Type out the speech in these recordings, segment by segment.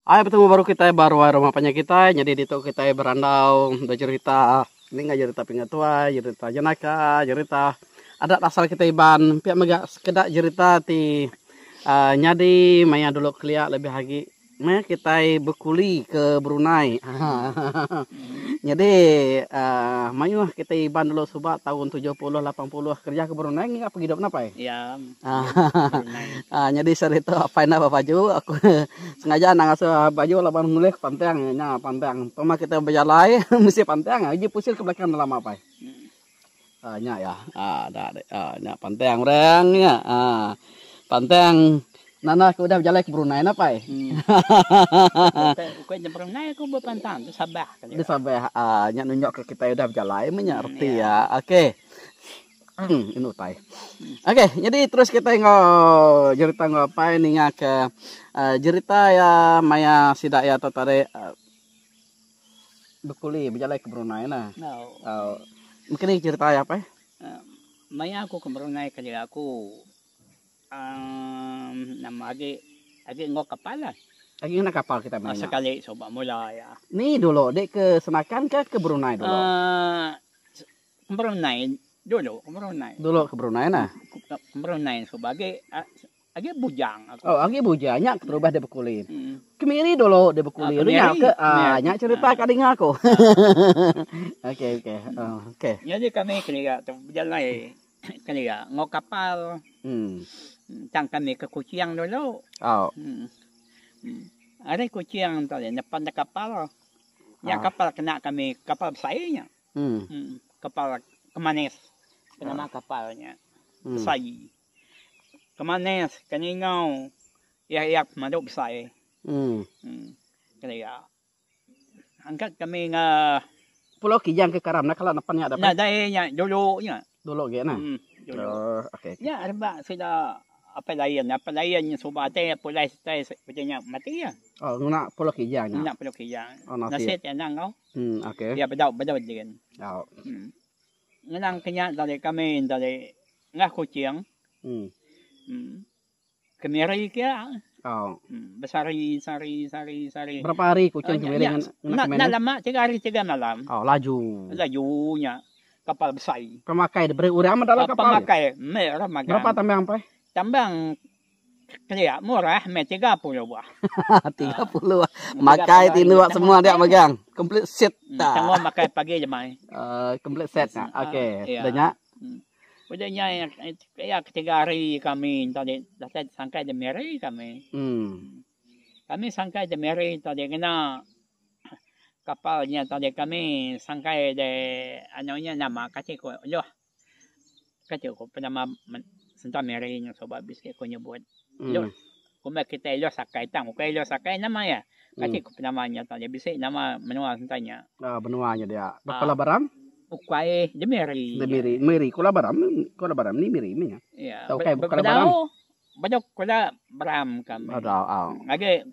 Ayo bertemu baru kita baru rumah punya kita. Jadi di itu kita berandau udah cerita. Ini nggak cerita pingat tua, cerita jenaka, cerita ada asal kita iban. Pihak megak sekedar cerita ti nyadi maya dulu kelia lebih lagi. Maya kita berkuli ke Brunei. Jadi mayu kita iban dulu subak tahun 70 80 kerja ke Brunei nggak pergi hidup apa ya? Ya. Jadi saat itu apa yang baju aku sengaja nangis baju lapan mulai pantang nya pantang. Toma kita berjalan mesti pantang aja pusing ke belakang dalam apa ya? Nya ya. Ada nya pantang orang ya. Pantang Nana aku udah berjalan ke Brunei apa ya? Aku di Brunei aku berpantang di Sabah. Di Sabah nya nunjuk ke kita udah berjalan mengerti ya. Oke. Ini utai. Oke, jadi terus kita cerita apa ini ke cerita ya maya sidak ya tertarik bekuli berjalan ke Brunei nah. Mungkin ini cerita apa ya? Maya aku ke Brunei kali aku nama agi ngok kapal lah. Lagi nak kapal kita main. Sekali coba mula ya. Nih dulu dek ke Senakan ke Brunei dulu. Brunei dulu ke Brunei nah. Ke Brunei sebagai agi bujang aku. Oh, agi bujangnya terubah de bekulin. Kemiri dulu de bekulin. Lu nya ke nya cerita kading aku. Oke. Jadi kami kira berjalan kira ngok kapal. Tang kami ke Kuching dulu. Ada Kuching tadi depan kapal. Yang kapal kena kami kapal besarnya. Kapal Kemanes. Nama kapalnya. Besar. Kemanes, Kaningau. Ya maduk besar. Kaya angkat kami Pulau Kijang ke Karam nak kalau depannya ada apa? Nah, dahnya dulu gana. Oke. Ya, ada sudah apa lain yang subate pulai stay punya mati ya. Oh, nguna Pulau Kijang. Nguna Pulau Kijang. Nasit yang nang kau. Oke. Ya bedau din. Oh. Nang kanya dari kami dari ngah Kuching. Kemiri kira. Oh. Besari. Berapa hari Kuching kemiri Nak lama 3 hari 3 malam. Oh, lajunya. Kapal besar. Pemakai beri urang dalam kapal. Pemakai merah magang. Berapa tambang apa? Tambang kaya murah 30 buah. 30. Makai tinuak semua dia megang. Complete set ta. Semua makai pagi jemai. Complete set nah. Oke. Udahnya ya 3 hari kami tadi sangkai di Meri kami. Kami sangkai di Meri tadi kena kapalnya tadi kami sangkai de anonya nama kaciko loh kaciko nama sentam merinya soba biske ko nyebut loh kuma kita lo sakai tang ko lo sakai nama ya kaciko namanya tadi bisa nama menua sentanya benuanya dia berapa baram ukai de meri kula baram ni meri ya tahu kayak kula baram banyak kula baram kami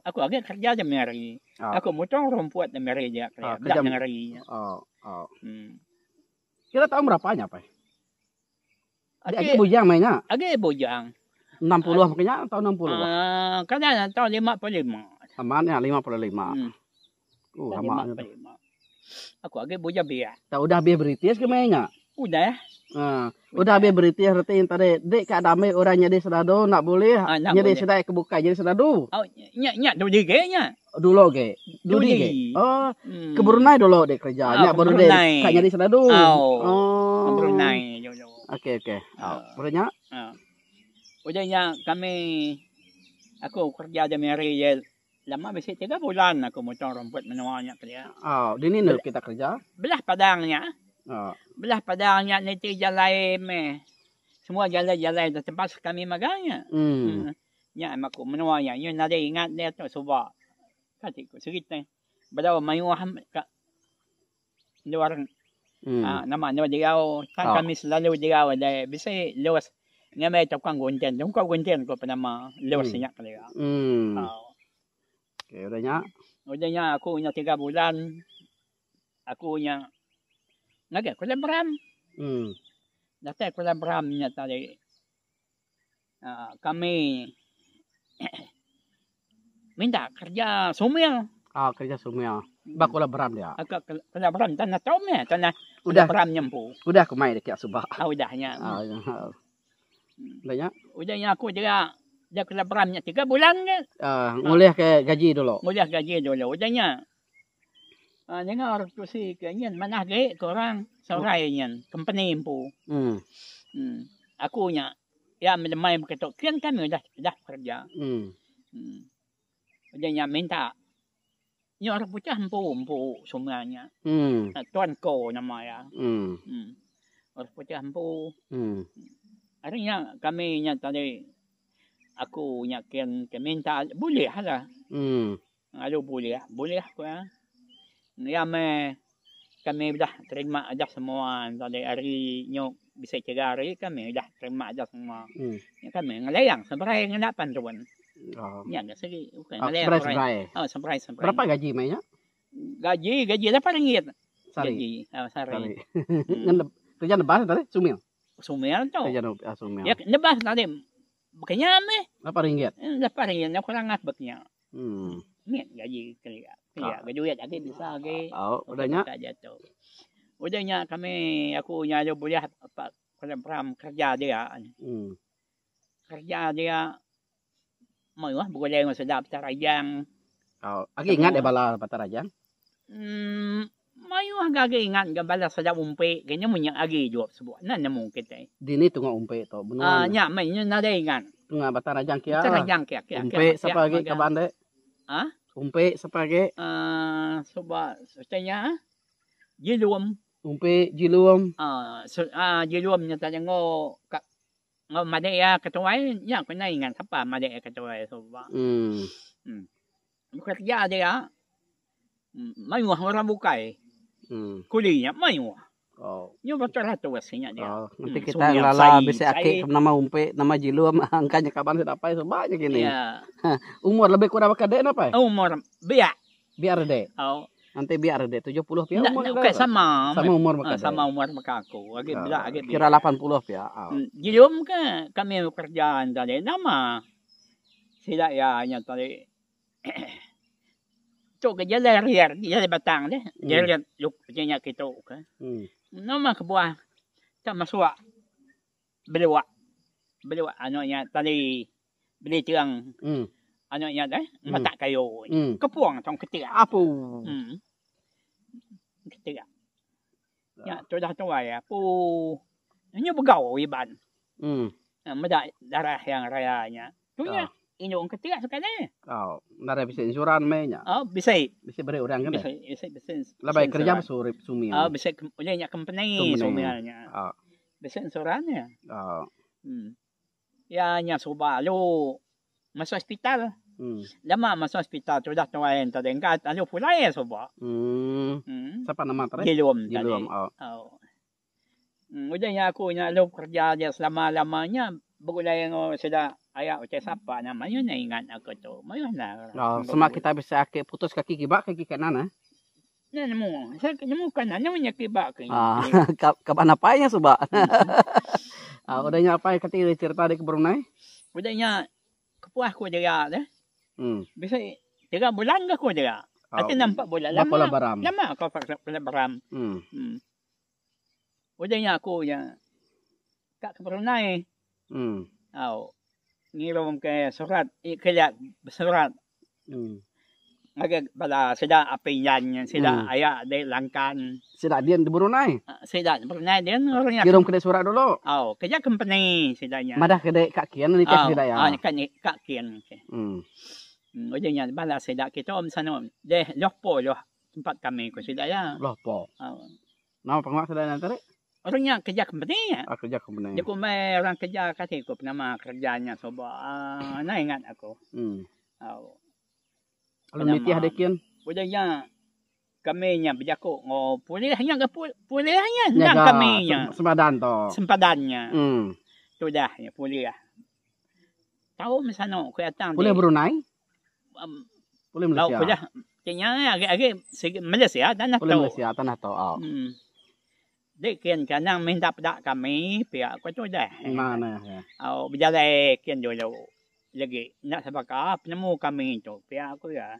aku kerja di Meri. Aku motong rumput di Meri dia kerja ngerinya. Kita tahu berapanya apa? Ada bujang mainnya. Ada bujang. 60 makanya tahun 60. Kadang tahun 55. Amannya 55. Amannya. Aku agak bujang biar. Tak udah biar British ke mainnya? Udah. Udah biar British retiin tadi dek kak damai orangnya di sedado nak boleh jadi sedai kebuka jadi sedado. Oh nya dulu ge. Dulu ge. Oh ke Brunei dulu dek kerjanya baru dek kak jadi sedado. Oh Brunei dulu. Oke. Barunya udahnya kami aku kerja di Meri lama bisa 3 bulan aku motong rumput menuanya kerja. Oh di ini kita kerja. Belah padangnya. Belah padangnya nanti jalan semua jalan di tempat kami maganya. Ya aku menuanya yun nade ingat dia tu suba. Kati ko sige na. Badaw mayuham ka luar nama no digaw tan kami selalu digaw dai bisay luwas nga may tukang gunten. Dum ko gunten ko pa nama luwas niya kaliya. Okay, udahnya aku nya 3 bulan. Aku nya Naga kulabram. Dati kulabram niya tadi. Kami minta kerja sumil. Kerja sumil. Bakulah beram dia. Kena beram tanah tom ya, tanah Udah beram nyempu. Udah aku main dekat subah. Udahnya. Udahnya. Udahnya aku dia kena beramnya 3 bulan kan. Ngulih ke gaji dulu. Ngulih gaji dulu. Udahnya. Dengar tu si kayaknya mana ge korang sorainya company impu. Aku nya ya melemai begitu. Kian kami dah kerja. Udahnya minta ni orang putih empu semuanya. Tuan Ko nama ya. Orang putih empu. Akhirnya kami nya tadi aku nya kian minta boleh lah. Aduh boleh aku ya. Ya kami dah terima aja semua tadi hari nyok bisa 3 hari kami dah terima aja semua. Ya kami ngelayang sampai ngena pantuan. Ya enggak segi sampai. Sampai. Berapa gaji mainnya? Gaji RM8. Sari. Sari. Kerja nebas tadi sumil. Sumil tu. Kerja sumil. Ya nebas tadi. Bukannya RM8. RM8 aku langat beknya. Ni gaji kerja. Ya, gaji lagi bisa lagi. Udahnya. Udahnya aku nyalo boleh apa program kerja dia. Kerja dia mewah boleh sedap tarajang. Lagi ingat ya bala tarajang? Mewah gak ingat bala sedap umpe. Kayaknya munyak lagi jawab sebuah. Nan mungkin teh. Dini tunggu umpe to. Benar. Nya mainnya nada ingat. Tunggu tarajang kia. Tarajang kia. Umpe siapa lagi ke bande? Umpe sebagai coba setanya jilum. Umpe jilum. Jilumnya tanya ngo madaya ketua ya aku nak ingat siapa madaya ketua coba. Kerja dia mewah orang bukai. Kulinya mewah. Ini betul lah tu wasinya dia. Nanti kita ngelala bisa akik nama umpe, nama jilum, angkanya kapan sudah apa banyak gini. Umur lebih kurang kadek apa? Umur biar dek. Nanti biar dek 70 ya umur. Sama umur maka. Sama umur maka aku. Kira 80 ya. Jilum ke kami pekerjaan tadi nama sila ya nya tadi. Cok kerja dari batang deh. Dari luk nya kita ke. Nama kebuah tak masuk belewa nya tadi beli tiang nya dah mata kayu kepuang tong ketika apa ketika ya tu dah tua ya ini begau iban meda darah yang rayanya tu nya inyong ketika sekali darah bisa insuran mainnya bisa beri orang kan bisa lebih kerja surip sumil bisa punya company sumilnya bisa insurannya ya nya soba lu masuk hospital lama masuk hospital tu dah tuain tadi engkat alu pulai soba siapa nama tadi Jilum udahnya aku nya lu kerja dia selama-lamanya begulai ngo sudah ayah ucap siapa namanya na ingat aku tu mayona sama kita bisa akik putus kaki kibak kaki kanan nemu saya nemu kanan namanya kibak kapan apanya soba udahnya apa yang kata cerita di Brunei udahnya kepuas ku dia deh bisa 3 bulan ke ku dia atau 4 bulan lama kau pernah beram udahnya aku ya kak ke Brunei ngirim ke surat kerja surat agak pada sida apinyan sida ayah de langkan sida dia di Brunei sida Brunei dia orangnya kirim ke surat dulu kerja company sidanya madah ke kak kian nikah sida ya kan kak kian ujungnya bala sida kita sana deh lopo tempat kami ku sida ya lopo nama pengmak sida nanti orangnya kerja company ya kerja company dia kumai orang kerja kasih ku nama kerjanya coba nah ingat aku kalau nitih adekian udahnya kami nya berjaku pulihnya dan kami nya sempadannya sudah ya pulih tahu misalnya kelihatan pulih Brunei pulih Malaysia pulih kayaknya agak Malaysia tanah tahu Dekian kanang minta pada kami pihak kau tu dah. Mana ya? Berjalan kian dulu. lagi nak sabaka penemu kami itu pia aku ya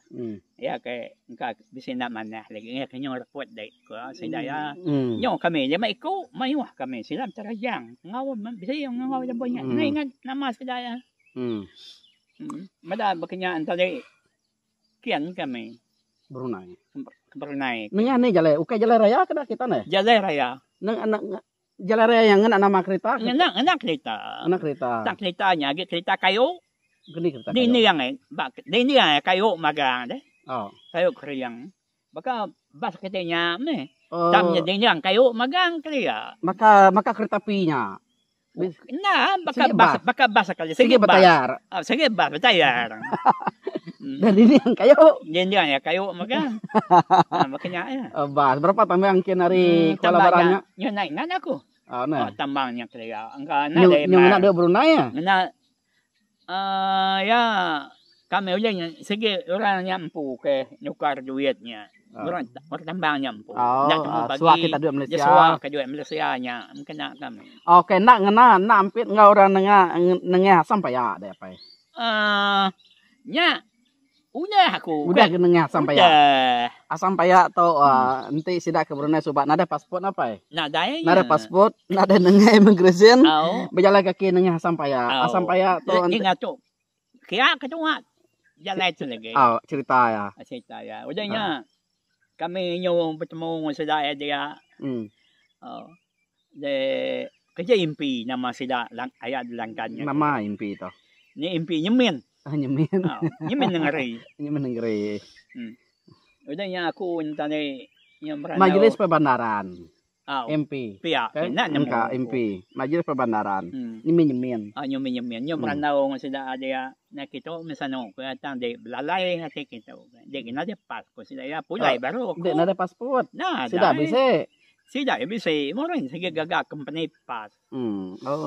ya kayak engka bisa nak mana lagi ya kanyo report dai ko saya nyo kami dia mai ko mai wah kami silam terajang ngaw bisa yang ngaw da banyak ingat nama saya mada bakanya antare kian kami Brunei Brunei nengah ni jale ukai jale raya kada kita ne jale raya neng anak jale raya yang nama kereta anak kereta tak keretanya agak kereta kayu gini kereta kayu ini yang ini yang kayu magang deh kayu kriang baka bas ketenya me tamnya ini yang kayu magang kria maka kereta apinya nah baka bas kali sige bertayar sige bas bertayar dan ini yang kayu ini yang kayu magang makanya ya bas berapa tambah angkin hari Kuala Barangnya nya naik ngan aku tambangnya kria angka na yang ada Brunei ya ya kami udah segi orang nyampu ke nukar duitnya orang tambang nyampu suak kita dua Malaysia suak kedua Malaysia nya kena kami oke nak ngena nampit ngau orang nengah sampai ya ada apa nya udah aku udah nengah sampai ya sampai ya atau nanti sidak ke Brunei subak nada paspor apa ya nada paspor nada nengah immigration berjalan kaki nengah sampai ya atau ingat tuh kaya ketua jalan itu lagi cerita ya udahnya kami nyo bertemu sedaya dia de kerja impi nama sida ayat langkannya nama impi itu ni impi nyemin nyemin negeri udahnya aku tadi yang majelis perbandaran MP pihak MP majelis perbandaran nyemin nyo merandau sida ada na kito misano kaya tande belalai ngati kito de gina de pas ko sida ya pulai baru de nada paspor sida bisa mo rin sige gaga company pas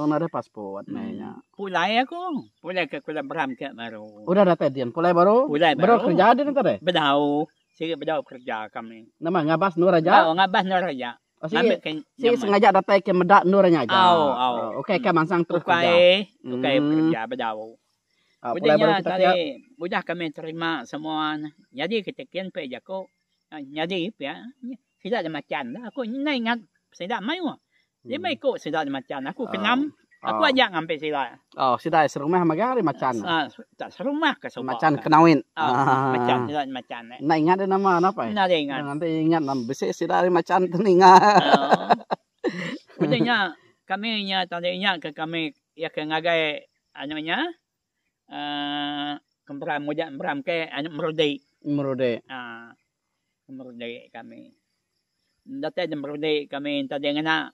nada paspor nanya pulai ako pulai ke kula Bram ke baru udah ada tadian pulai baru kerja di nanti bedau sige bedau kerja kami nama ngabas Nur Raja ngabas Nur Raja si sengaja datang ke medak Nurnya aja oke ke mansang terus kerja bedau udahnya tadi udah kami terima semua jadi kita kian pe jako jadi ya tidak ada macan aku ingat tidak mayu dia mai ko tidak ada macan aku kenam aku ajak ngampe sila sudah serumah magari macan tak serumah ke sobat macan kenawin macan tidak macan nah ingat nama apa ya nanti ingat nama besi sudah ada macan teningat udahnya kami nya tadinya ke kami ya ke ngagai anunya kembram ke merudai kami dati merudai kami tadi ngana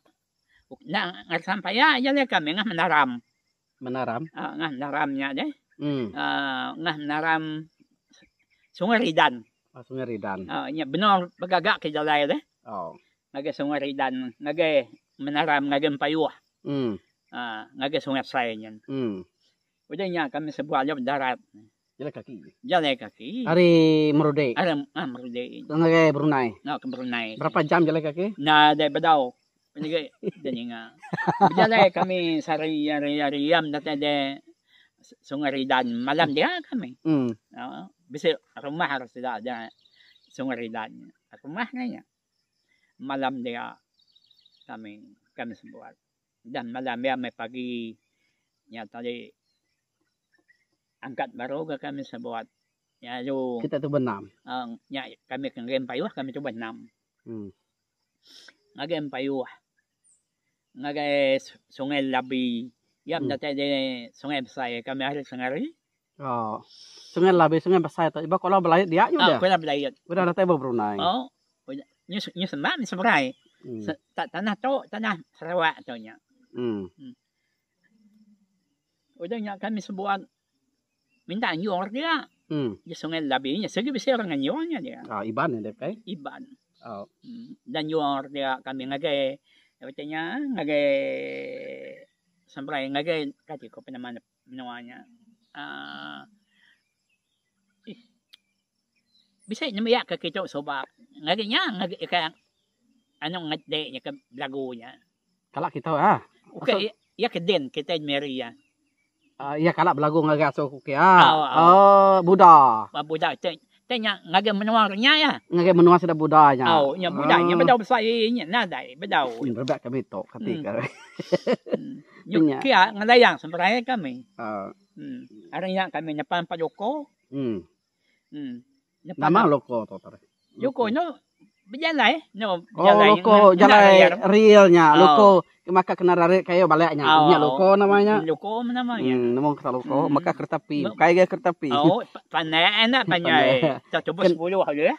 sampai ya kami ngah menaram ngah menaramnya deh ngah menaram Sungai Ridan nya benar bagagak ke jalai deh ngage Sungai Ridan ngage menaram ngage payuah ngage Sungai Sai nyan udahnya kami sebuah job darat jalan kaki hari Merudai Merudai ke Brunei ke Brunei berapa jam jalan kaki dari bedau ini daninya jalan kami sehari-hari dati de Sungai Ridan malam dia kami bisa rumah harus tidak ada Sungai Ridan rumahnya malam dia kami sebuat dan malam dia may pagi nya tadi angkat baru ke kami sebuat ya jo kita tu benam nya kami kengem payuh kami tu benam ngagem payuh ngage Sungai Labi yam dati de Sungai Besar kami hari sengari Sungai Labi Sungai Besar tu iba kalau belayat dia juga kalau belayat udah dati Brunei nyu sembah seberai tanah Sarawak tu nya udahnya kami sebuat minta nyor dia di Sungai Labi nya segi bisa orang nyornya dia iban ya deh iban dan nyor dia kami ngage katanya ngage sampai ngage kati ko namanya bisa namanya ke kita sobat ngage ka anong ngade nya ke lagu nya kalau kita okay ya ke den kita Maria Iya kalak belagu ngaga so kukia. Budak. Budak tanya ngaga menuarnya ya. Ngaga menua sudah budanya. Ya budaknya bedau besar nya nadai bedau. Berbak kami tok ketika. Yuk kia ngalayang sebenarnya kami. Aranya kami nyapan Pak Joko. Nama loko total. Joko no berjalan no. Loko jalan realnya. Loko maka kena rare kayak baliknya. Nya loko namanya. Loko namanya. Namanya kata loko maka kereta api. Kayak kereta api. Pandai enak pandai. Kita coba 10 aja ya.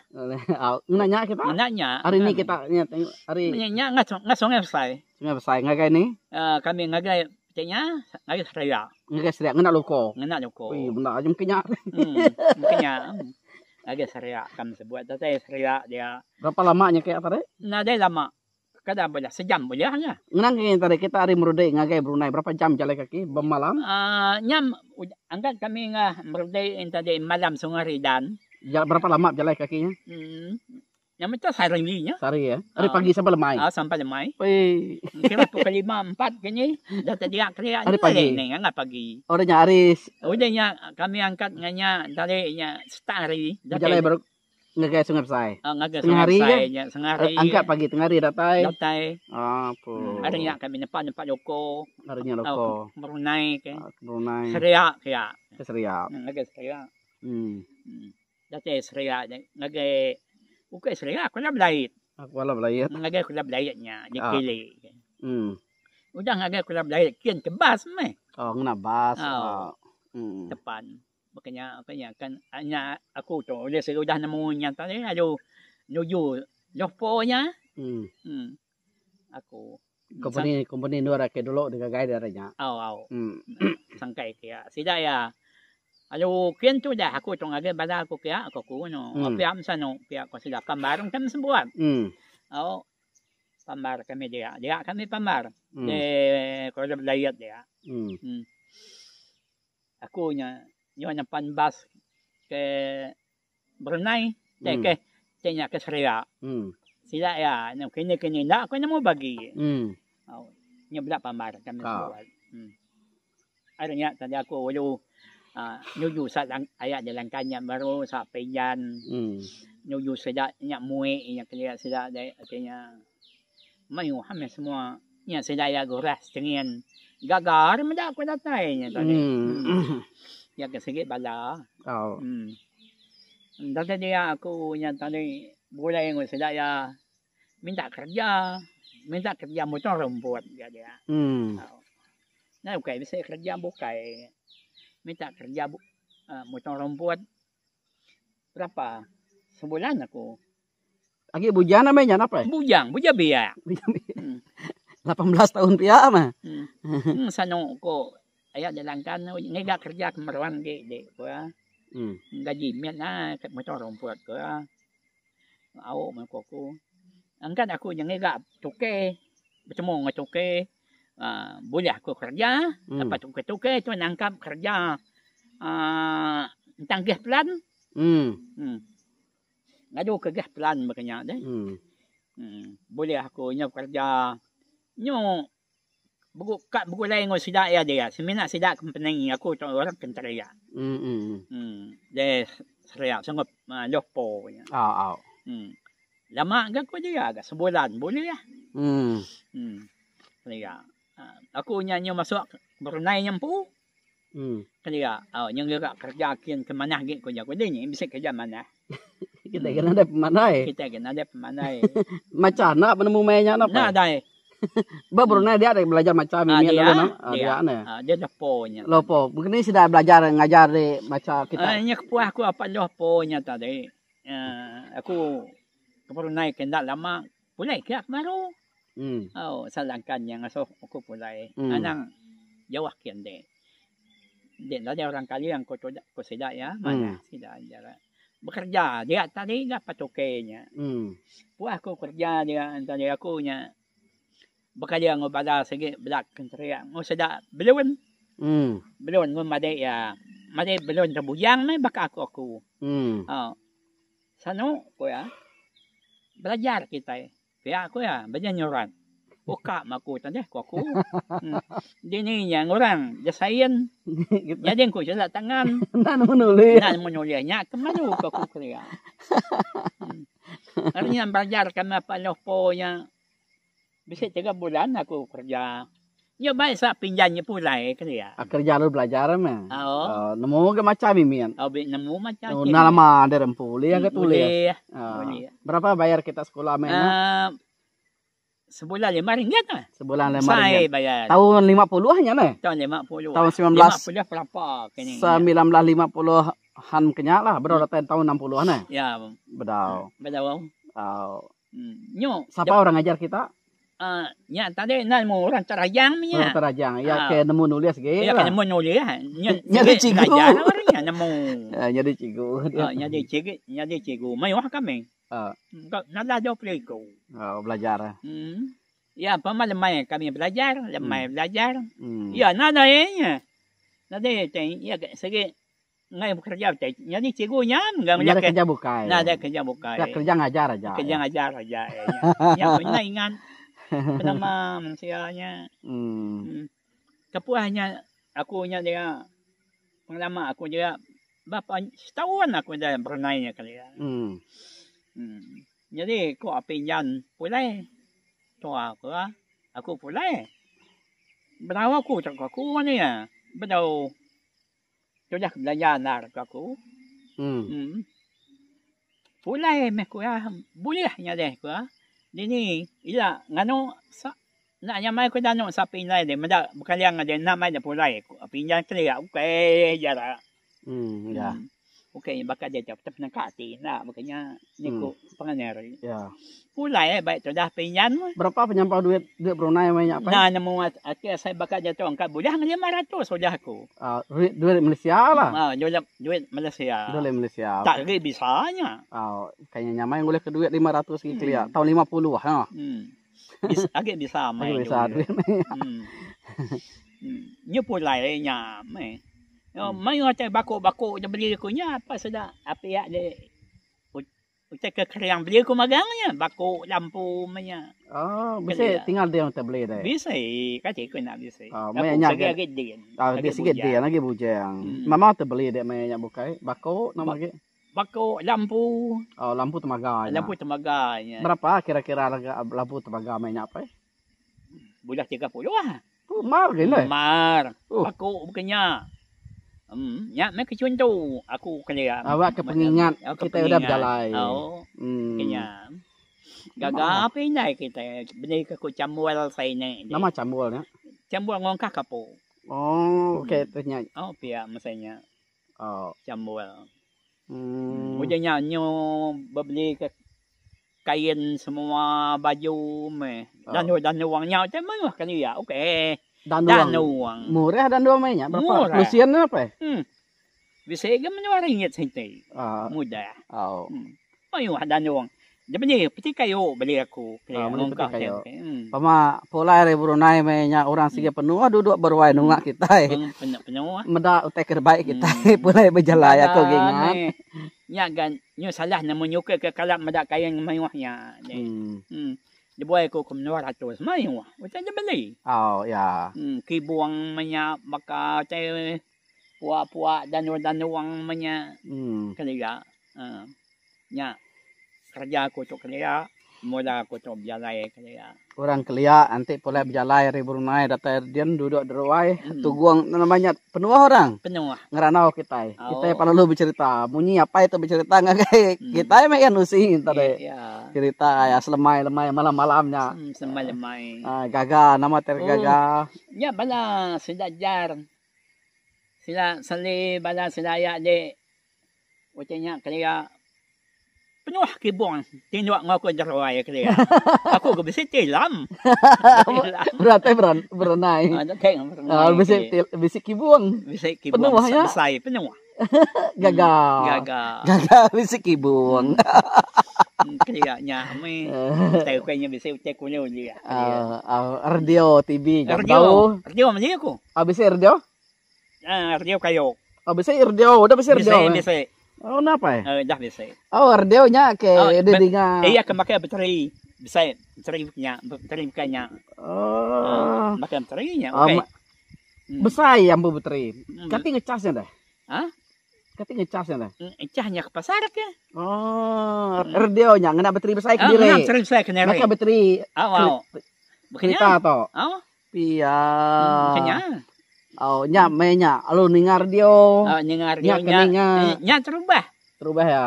Nanya kita. Nanya. Hari ini kita tengok hari. Nanya ngasong selesai. Selesai ngagai ni. Kami ngagai ceknya ngagai seria. Ngagai seria ngena loko. Ngena loko. Wih, benda aja mungkinnya. Mungkinnya. Ngagai seria kami sebut. Tapi seria dia. Berapa lamanya kayak tadi? Nah, dia lama. Kadang boleh sejam boleh hanya. Ngenang kayak tadi kita hari merudai ngagai Brunei berapa jam jalan kaki malam? Nyam angkat kami ngah merudai tadi malam sungari dan. Berapa lama jalan kakinya? Yang itu seharinya. Sehari ya. Hari pagi sampai lemai. Sampai lemai. Wih. Kira pukul 5, 4 kini. Dah tadi kerja. Hari pagi. Enggak pagi. Orangnya hari. Udahnya kami angkat nganya tadi nya setari. Jalan baru ngagai Sungai Besai. Ngagai Sungai hari ya. Sengari. Angkat pagi tengah hari datai. Apa? Adanya kami nampak Joko. Harinya loko. Brunei ke. Brunei. Seria ya. Seria. Ngagai seria. Dati seria ngagai bukan seria aku nak belait. Aku lah belait. Ngagai aku nak belaitnya di kili. Udah ngagai aku nak belait kian ke bas meh. Ngena bas. Depan. Makanya kan hanya aku tu dia sudah namunya tadi aduh nuju loponya. Aku company dua rakyat dulu dengan gaya darahnya. Sangkai kia. Sida ya. Aduh kian tu dah aku tu ngagai bala aku kia aku no. Piam sano pia aku sida pambarong kami sembuat. Pambar kami dia. Dia kami pambar. Kalau belayat dia. Aku nya yung panbas ke Brunei, ke tanya ke Seria. Sila ya, kini na ako na mo bagi. Yung bala pamar kami buat. Ano niya, tadi ako walo nyuyu sa ayat dalang kanya baru sa peyan. Nyuyu sila niya muwi niya kaya sila kanya mayu hame semua niya sila ya goras tingin gagar mada ako datay niya tadi. Ya sige bala. Dati dia aku yang tadi boleh ngoi saya minta kerja motor rumput dia. Nah, okay, bisa kerja bukai. Minta kerja motor rumput. Berapa? Sebulan aku. Lagi bujang namanya apa? Bujang biaya. 18 tahun pia mah. Sanong ko ayat dalang kan ngega kerja kemeruan de ko gaji mian na motor rumput ko au man ko angkat aku yang ngega tuke bertemu dengan tuke boleh aku kerja dapat tuke tu nangkap kerja tanggih plan ngadu kegah plan makanya deh boleh aku nya kerja nyo buku lain ngoi sida ya dia. Semina sida company aku tu orang kenteria. Dia seria sanggup lopo nya. Lama gak ko dia agak sebulan boleh ya. Seria. Aku nyanyi masuk Brunei nyampu. Seria. Yang gerak kerja kian ke mana git ko jago dia ni bisa kerja mana. Kita kena ada pemanai. Macam nak penemu mainnya apa? Nah dai. Brunei dia ada belajar macam ini dia loponya. Lopo. Mungkin ini sudah belajar ngajar di macam kita. Nya kepuah aku apa loponya tadi. Aku ke Brunei kena lama pulai ke baru. Salangkan yang asuh aku pulai. Anang jawah kian de. Dia ada orang kali yang ko sida ya. Mana sida jalan. Bekerja dia tadi dapat okeynya. Puah aku kerja dia tadi aku nya bekerja ngobada sige belak kenteria ngo sada belon ngo made belon tabuyang may baka aku sano ko ya belajar kita kaya ako ya banyak nyoran Buka maku tadi aku. Dini yang orang jasain. Jadi aku jalan tangan. Nan menulis. Nan menulisnya kemana aku kerja. Artinya belajar kami paloponya. Bisa 3 bulan aku kerja. Ya baik sa pinjannya pulai kerja. Kerja lu belajar mah. Oh. Nemu ke macam imian. Oh, nemu macam. Nama ada rempuli yang ketulis. Berapa bayar kita sekolah mainnya? Sebulan 5 ringgit lah. Sebulan 5 Saya ringgit. bayar. Tahun 50-nya nih. Tahun 50. Tahun 50 berapa kini? 1950-an kenya lah. Berapa tahun 60-an nih? Ya. Bedau. Bedau. Nyo. Siapa orang ngajar kita? Ya tadi nemu orang terajang punya. Orang terajang. Ya kayak nemu nulis gitu. Ya kayak nemu nulis. Nyari cikgu. Orangnya nemu. Nyari cikgu. Nyari cikgu. Mayuah kami. Nada do pliko. Belajar. Ya, lemai kami belajar, lemai belajar. Ya, nada ya. Nada ya segi ngai bekerja jadi cikgunya enggak melihat kerja bukai. Nada kerja bukai. Ya, kerja ngajar aja. Kerja ngajar aja. Ya, punya ingat pertama manusianya. Kepuahnya akunya dia pengalaman aku dia bapak setahun aku dah berenangnya kali ya. Jadi aku pinjam pulai. Tua aku pulai. Berapa aku tak aku mana ya? Betul. Sudah belajar nak aku. Pulai aku ya. Bolehnya deh aku. Ini ila ngano sa nak nyamai aku dah nak sa pinjam deh. Mada bukan yang ada nama dia pulai aku. Pinjam kerja okey jara. Ya. Okey, bakal dia cepat nakati na makanya niku panganeri. Ya. Pulai baik sudah pinjam. Berapa penyampau duit Brunei banyak apa? Nah, nemu saya bakal jatuh angkat boleh 500 sudah aku. Duit Malaysia lah. Duit Malaysia. Duit Malaysia. Tak lagi bisanya. Kayaknya nyamai boleh ke duit 500 gitu ya. Tahun 50 ha. Agak bisa main. Agak bisa duit. Nya pulai nya mai. Mai hotel bako-bako dia beli aku nya apa sudah apa ya dia utek ke kerang beli aku magangnya bako lampu manya. Bisa tinggal dia untuk beli deh. Bisa, kata aku nak bisa. Banyak sikit dia. Dia sikit dia lagi bujang. Mama tu beli deh banyak bukai. Bako nama lagi. Bako lampu. Lampu temaga. Lampu temaganya. Berapa kira-kira lampu temaga banyak apa? Bulan 30 lah. Mar gini. Mar. Bako bukannya. Ya, mereka contoh aku kena. Awak kepengingat kita udah berjalan. Kenya. Gaga apa ini kita? Benih aku cambual saya ni. Nama cambualnya? Cambual ngongkak kapo. Okey ternyata. Pihak masanya. Cambual. Ujungnya nyo beli ke kain semua baju dan uangnya macam mana kan ya? Okey. Dan uang. Murah dan uang mainnya berapa? Lusian apa? Bisa ke mana ringgit senti. Mudah. Ayo dan uang. Jadi ni peti kayu beli aku. Beli peti kayu. Pama pola re Brunei mainnya orang sige penuh duduk berwai nungak kita. Penuh. Meda utek terbaik kita. Pola berjalan aku ingat. Nya gan nyo salah namanya ke kalak meda kain mayuhnya. Dia buat aku kemenua ratus mayuh. Macam dia beli. Ya. Kibuang manya maka teh puak-puak dan uang manya. Kerja. Nya kerja aku tu kerja. Mula aku tu berjalan kerja. Orang kerja nanti pola berjalan dari Brunei datang dia duduk deruai tuguang namanya penuh orang. Penuh. Ngeranau kita. Kita perlu bercerita. Bunyi apa itu bercerita nggak kayak kita yang nusi tadi. Cerita ya selemai-lemai malam-malamnya. Selemai-lemai. Gaga nama tergaga. Ya bala sedajar. Sila sali bala sedaya de. Ucapnya kerja penuh kibung tinduk ngaku jerawai kerja. Aku ke besi tilam. Berarti berenai. Besi kibung. Besi kibung. Penuh ya. Besar penuh. Gaga besi kibung. Kerjanya me. Tahu kayaknya besi ucek kuno dia. Radio TV. Radio mana aku? Besi radio? Radio kayu. Besi radio. Udah besi radio. Besi. Kenapa ya? Dah bisa. Radionya ke dengar. Iya, kemakai bateri. besar terinya. Macam terinya. Besar yang beteri. Kati ngecasnya dah. Hah? Kati ngecasnya dah. Cahnya ke pasar ke? Radionya ngena beteri besar ke diri. Ngena beteri besar ke diri. Maka beteri. Kereta to. Pia. Kenya. Nya menya. Alu ningar radio. Ningar radio nya terubah. Terubah ya.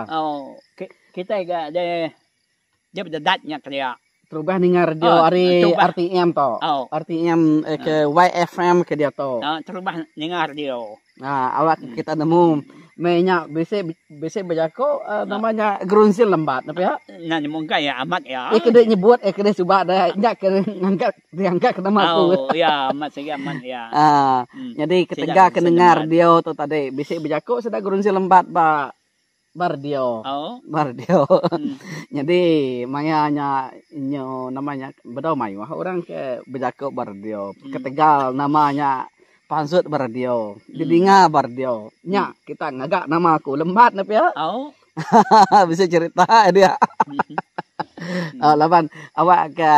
Kita ga dia berdatnya dia. Terubah ningar radio RTM to. RTM ke YFM ke dia to. Terubah ningar radio. Nah, awak kita nemu menya bese bejako namanya grunsil lembat apa ya? Nah, mungkin ya amat ya. Kede nyebut kede subak dah nyak kede ngangkat ke nama aku. Ya, amat saya amat ya. Jadi ketika kedengar dia tu tadi bese bejako sudah grunsil lembat bardio. Bardio. Jadi mayanya inyo namanya bedau mayu orang ke bejako bardio. Ketegal namanya pansut bardio. Didinga bardio. Nya kita ngagak nama aku lembat napa ya? Bisa cerita dia. Laban awak ke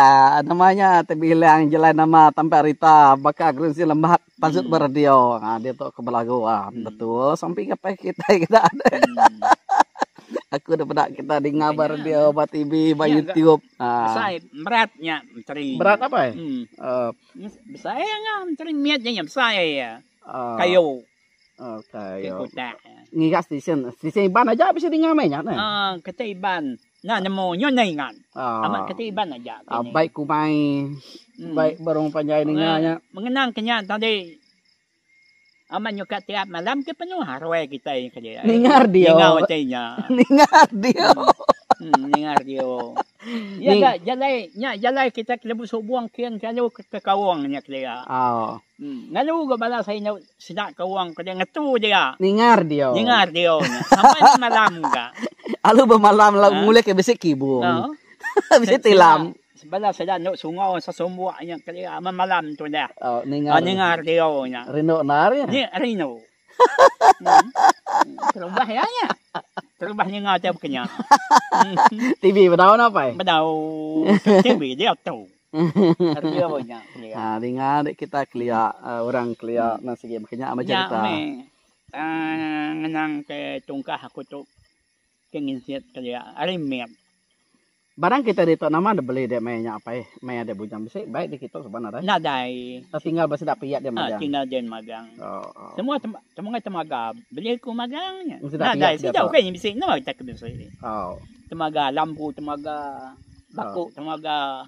namanya terbilang jalan nama tanpa Rita bakal grunsi lembat pansut bardio. Dia tu ke belagu betul sampai apa kita ada. Aku udah pernah kita dengar bardio ba TV ba YouTube. Besar beratnya mencari. Berat apa ya? Besar nga mencari miatnya besar ya. Kayu. Kayu. Ngigas stesen iban aja bisa dengar mainnya. Kata iban. Nah, nemu nyonengan. Amat kata iban aja. Baik kumai. Baik barong panjai dengarnya. Mengenang kenya tadi. Aman yung tiap malam ke penuh harway kita yang kerja. Ningar dia. Ningar dia. Ningar dia. Ya jalai kita kelebus buang kian kalau ke kawang nya dia. Ngalu ga bala sa inyo sida kawang kaya ngatu dia. Ningar dia. Ningar dia. Sampai malam ga. Alu ba malam la mulai ke besik kibong. Besik tilam. Bala sada no sungaw sa sumwa nya kaya malam to da. Ningar dia nya. Rino nar ya. Rino. Terubah ya nya. Terubah nya ngata kanya. TV badaw na pa eh. Badaw TV dia tu. Dia nya. Dengar kita kelia orang kelia na sige makanya ama cerita. Ngenang ke tungkah aku tu kengin siat kaya arimet. Barang kita dito nama ada beli dia mainnya apa main ada bujang bisa baik di kita sebenarnya. Nadai. Tinggal basi dak piat dia magang. Tinggal dia magang. Semua temaga beli ku magangnya. Nadai sih tahu kan bisa nama kita bisa ini. Temaga lampu temaga baku temaga.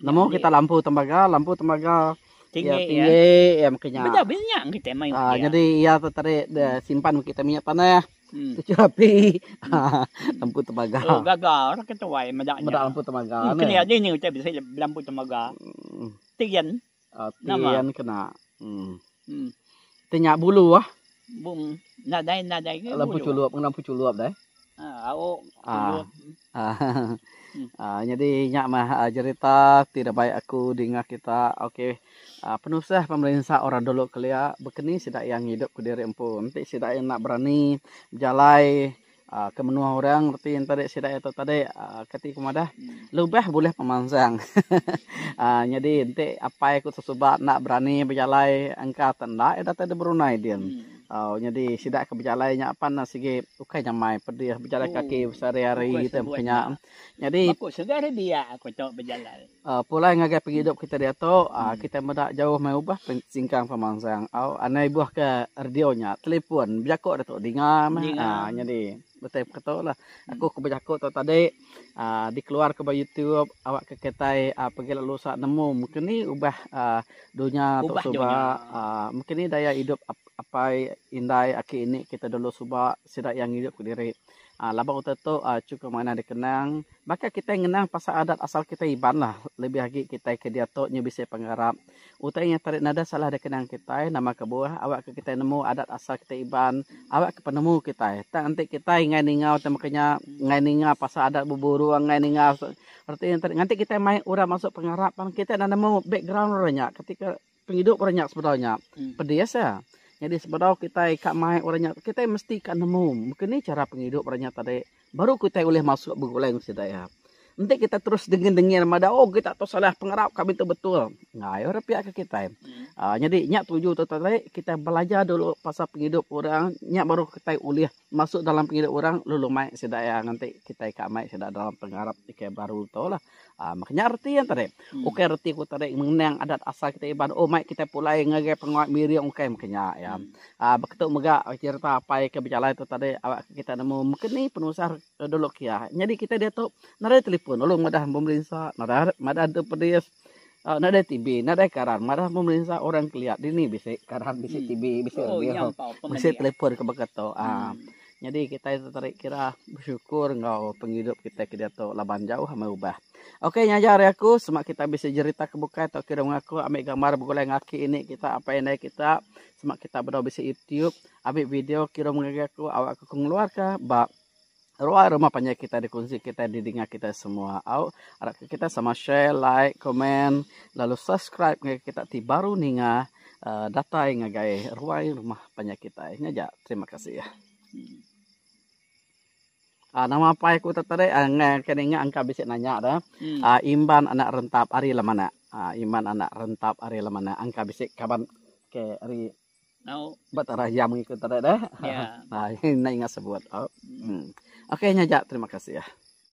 Namo kita lampu temaga tinggi ya makanya. Beda banyak kita main. Jadi ya tadi simpan kita minyak tanah. Tujuh api lampu temaga. Gagal orang kata wai medak lampu temaga. Kena dia ni kita bisa lampu temaga. Tian. Tian kena. Tinyak bulu Bung nadai lampu culup dah. Jadi nyak mah cerita tidak baik aku dengar kita. Okey. Penuh sah pemerintah orang dulu kelia bekeni sidak yang hidup ke diri empu nanti sidak yang nak berani berjalai ke menua orang berarti yang tadi sidak itu tadi ketika madah lebih boleh pemansang. Jadi nanti apa aku sesubat nak berani berjalai angkat tanda ada tadi berunai dia. Jadi sidak ke berjalainya apa nak sige ukai nyamai pedih berjalan kaki sehari-hari kita punya. Jadi aku segera dia aku tak berjalan. Pula ngagai penghidup kita dia tu kita medak jauh mai ubah singkang pemansang. Anai buah ke radionya telefon berjakok dah tu dengar jadi betul kata lah aku ke berjakok tu tadi dikeluar ke YouTube awak ke ketai pergi lalu sak nemu mungkin ni ubah dunia tu subah mungkin ni daya hidup apa indai aki ini kita dulu subah sidak yang hidup ke diri. Labang uta tu cukup mana dikenang. Maka kita ngenang pasal adat asal kita iban lah. Lebih lagi kita ke dia tu nya bisa pengarap. Uta yang tarik nada salah dikenang kita nama ke buah awak ke kita nemu adat asal kita iban. Awak ke penemu kita. Tak nanti kita ngai ningau makanya ngai ningau pasal adat berburu ngai ningau. Arti yang tarik nanti kita mai urang masuk pengarapan kita nak nemu background orangnya ketika penghidup orangnya sebenarnya. Pediasa. Jadi sebenarnya kita ikat mai orangnya kita mesti ikat nemu. Mungkin ni cara penghidup orangnya tadi. Baru kita boleh masuk bergulai mesti dah. nanti kita terus dengin mada oh kita tuh salah pengarap kami itu betul ngayo pihak ke kita. Jadi nyak tuju tu tadi kita belajar dulu pasal penghidup orang, nyak baru kita uliah masuk dalam penghidup orang lulu mai sudah ya nanti kita kamai sudah dalam pengarap kayak baru tau lah. Makanya arti yang tadi. Oke arti ku tadi mengenang adat asal kita iban. Oh mai kita pulai ngagai penguat miri oke makanya ya. Begitu mega cerita apa yang kebicaraan itu tadi awak kita nemu mungkin nih penusar dulu kia. Jadi kita dia tuh nada telepon, ulung madah pemerintah, madah tu pedis, nada TV, nada karan, madah pemerintah orang keliat ini bisa karan, bisa TV, bisa bisa telepon ke begitu. Jadi kita itu tarik kira bersyukur engkau penghidup kita tu laban jauh sama ubah. Oke nyajar aku semak kita bisa cerita kebuka atau kira mengaku ambil gambar begulai ngaki ini kita apa yang kita semak kita berdoa bisa YouTube ambil video kira mengaku awak aku ngeluarkan bak rumah banyak kita dikunci kita didengar kita semua harap kita sama share like komen lalu subscribe kita ti baru ninga data yang ngagai rumah banyak kita nyajar terima kasih ya. Nama apa aku tadi kena angka bisa nanya dah. Imban anak rentap hari lamana. Imban anak rentap hari lamana angka bisa kapan ke hari batara jam ikut tadi dah. Nah ini ingat sebut. Oke nyajak terima kasih ya.